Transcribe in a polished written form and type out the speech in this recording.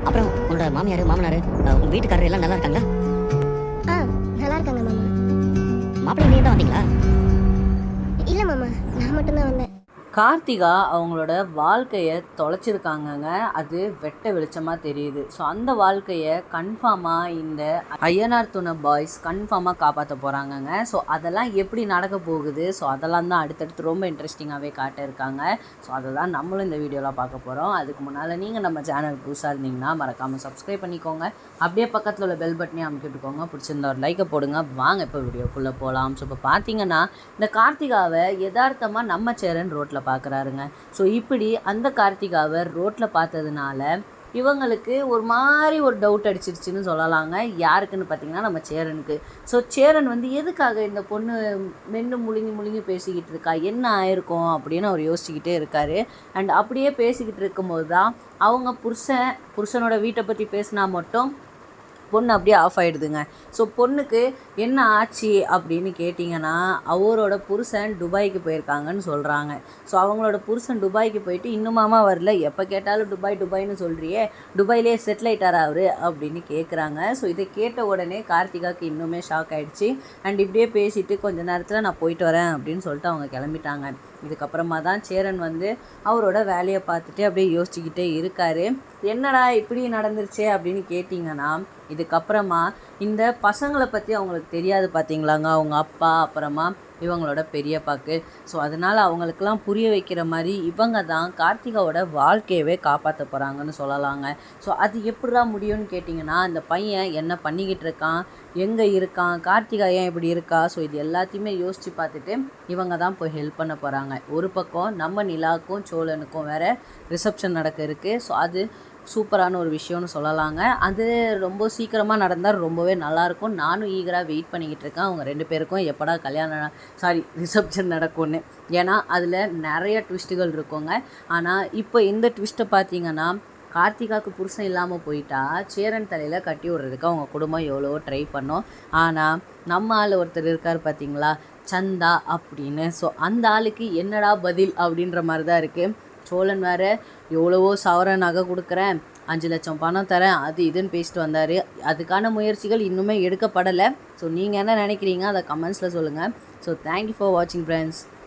அப்புறம் உன்னோட மாமியார் மாமனார் உங்க வீட்டுக்காரர் எல்லாம் நல்லா இருக்காங்களா? நல்லா இருக்காங்க மாமா. மாப்பிள்ளை நீ தான் வந்தீங்களா? இல்லை மாமா, நான் மட்டும்தான் வந்தேன். கார்த்திகா அவங்களோட வாழ்க்கையை தொலைச்சிருக்காங்கங்க. அது வெட்ட வெளிச்சமாக தெரியுது. ஸோ அந்த வாழ்க்கையை கன்ஃபார்மாக இந்த ஐயனார் துணை பாய்ஸ் கன்ஃபார்மாக காப்பாற்ற போகிறாங்கங்க. ஸோ அதெல்லாம் எப்படி நடக்க போகுது, ஸோ அதெல்லாம் தான் அடுத்தடுத்து ரொம்ப இன்ட்ரெஸ்டிங்காகவே காட்டியிருக்காங்க. ஸோ அதை தான் நம்மளும் இந்த வீடியோவில் பார்க்க போகிறோம். அதுக்கு முன்னால் நீங்கள் நம்ம சேனல் புதுசாக இருந்தீங்கன்னா மறக்காமல் சப்ஸ்கிரைப் பண்ணிக்கோங்க. அப்படியே பக்கத்தில் உள்ள பெல் பட்டனையும் அமுக்கிட்டுக்கோங்க. பிடிச்சிருந்த ஒரு லைக்கை போடுங்க. வாங்க இப்போ வீடியோக்குள்ளே போகலாம். ஸோ இப்போ பார்த்தீங்கன்னா இந்த கார்த்திகாவை யதார்த்தமாக நம்ம சேரன் ரோட்டில் பார்க்குறாருங்க. ஸோ இப்படி அந்த கார்த்திகாவை ரோட்டில் பார்த்ததுனால இவங்களுக்கு ஒரு மாதிரி ஒரு டவுட் அடிச்சிருச்சுன்னு சொல்லலாங்க. யாருக்குன்னு பார்த்தீங்கன்னா நம்ம சேரனுக்கு. ஸோ சேரன் வந்து எதுக்காக இந்த பொண்ணு மென்று முழுங்கி பேசிக்கிட்டு இருக்கா, என்ன ஆயிருக்கும் அப்படின்னு அவர் யோசிச்சுக்கிட்டே இருக்கார். அண்ட் அப்படியே பேசிக்கிட்டு இருக்கும்போது தான் அவங்க புருஷனோட வீட்டை பற்றி பேசினா மட்டும் பொண்ணு அப்படியே ஆஃப் ஆகிடுதுங்க. ஸோ பொண்ணுக்கு என்ன ஆச்சு அப்படின்னு கேட்டிங்கன்னா அவரோட புருஷன் துபாய்க்கு போயிருக்காங்கன்னு சொல்கிறாங்க. ஸோ அவங்களோட புருஷன் துபாய்க்கு போயிட்டு இன்னுமாமா வரல, எப்போ கேட்டாலும் துபாய்னு சொல்கிறியே, துபாயிலே செட்டில் ஆகிட்டாரா அவர் அப்படின்னு கேட்குறாங்க. ஸோ இதை கேட்ட உடனே கார்த்திகாவுக்கு இன்னுமே ஷாக் ஆகிடுச்சு. அண்ட் இப்படியே பேசிவிட்டு கொஞ்ச நேரத்தில் நான் போயிட்டு வரேன் அப்படின்னு சொல்லிட்டு அவங்க கிளம்பிட்டாங்க. இதுக்கப்புறமா தான் சேரன் வந்து அவரோட வேலையை பார்த்துட்டு அப்படியே யோசிச்சுக்கிட்டே இருக்கார். என்னடா இப்படி நடந்துருச்சே அப்படின்னு கேட்டிங்கன்னா இதுக்கப்புறமா இந்த பசங்களை பற்றி அவங்களுக்கு தெரியாது பார்த்தீங்களாங்க, அவங்க அப்பா அப்புறமா இவங்களோட பெரியப்பாக்கு. ஸோ அதனால் அவங்களுக்கெல்லாம் புரிய வைக்கிற மாதிரி இவங்க தான் கார்த்திகாவோட வாழ்க்கையவே காப்பாற்ற போகிறாங்கன்னு சொல்லலாங்க. ஸோ அது எப்படிடா முடியும்னு கேட்டிங்கன்னா அந்த பையன் என்ன பண்ணிக்கிட்டு இருக்கான், எங்கே இருக்கான், கார்த்திகா ஏன் இப்படி இருக்கா, ஸோ இது எல்லாத்தையுமே யோசித்து பார்த்துட்டு இவங்க தான் போய் ஹெல்ப் பண்ண போகிறாங்க. ஒரு பக்கம் நம்ம நிலாவுக்கும் சோழனுக்கும் வேறு ரிசப்ஷன் நடக்க இருக்குது. ஸோ அது சூப்பரான ஒரு விஷயம்னு சொல்லலாங்க. அது ரொம்ப சீக்கிரமாக நடந்தால் ரொம்பவே நல்லாயிருக்கும். நானும் ஈகராக வெயிட் பண்ணிக்கிட்டு இருக்கேன் அவங்க 2 பேருக்கும் எப்படா ரிசப்ஷன் நடக்கும்னு. ஏன்னா அதில் நிறைய ட்விஸ்ட்டுகள் இருக்குங்க. ஆனால் இப்போ இந்த ட்விஸ்ட்டை பார்த்தீங்கன்னா கார்த்திகாவுக்கு புருஷன் இல்லாமல் போயிட்டா சேரன் தலையில் கட்டி விடுறதுக்கு அவங்க குடும்பம் எவ்வளவோ ட்ரை பண்ணோம். ஆனால் நம்ம ஆள் ஒருத்தர் இருக்கார் பார்த்தீங்களா, சந்தா அப்படின்னு. ஸோ அந்த ஆளுக்கு என்னடா பதில் அப்படின்ற மாதிரி தான் இருக்குது. சோழன் வேறு எவ்வளவோ சவர நகை கொடுக்குறேன், 5 லட்சம் பணம் தரேன், அது இதுன்னு பேசிட்டு வந்தார். அதுக்கான முயற்சிகள் இன்னுமே எடுக்கப்படலை. ஸோ நீங்கள் என்ன நினைக்கிறீங்க அதை கமெண்ட்ஸில் சொல்லுங்கள். ஸோ தேங்க்யூ ஃபார் வாட்சிங் ஃப்ரெண்ட்ஸ்.